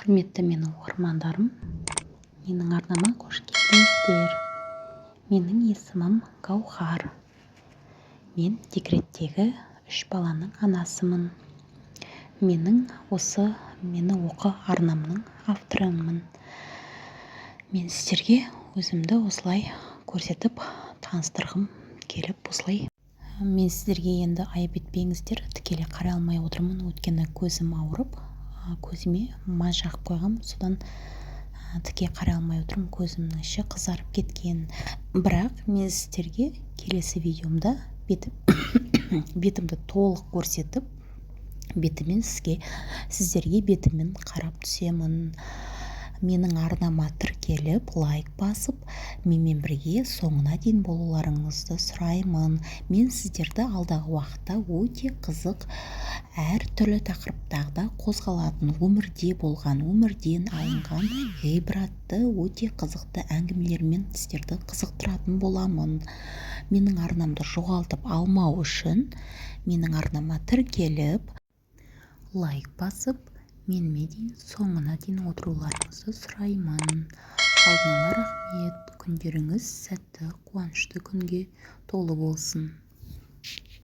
Құрметті менің оқырмандарым, менің арнама қош келдіңіздер. Менің есімім Гаухар. Мен декреттегі 3 баланың анасымын. Мені оқы арнамның авторымын. Мен сіздерге өзімді осылай көрсетіп, таныстырғым келіп осылай. Мен сіздерге енді айып етпеңіздер, тікелей қарай алмай отырмын, өйткені көзім ауырып, көзіме май жағып қойғам, содан тіке қарай алмай отырмын, көзімнің іші қызарып кеткен. Бірақ мен сіздерге келесі видеомда бетімді толық көрсетіп, сіздерге бетіммен қарап түсемін. Менің арнама тіркеліп, лайк басып, менімен бірге соңына дейін болуларыңызды сұраймын. Мен сіздерді алдағы уақытта өте қызық, әртүрлі тақырыптарда қозғалатын, өмірде болған, өмірден алынған ғибратты, өте қызықты әңгімелермен сіздерді қызықтыратын боламын. Менің арнамды жоғалтып алмау үшін менің арнама тіркеліп, лайк басып, менімен дейін соңына дейін отыруларыңызды сұраймын. Алдын ала рахмет. Күндеріңіз сәтті, қуанышты күнге толы болсын.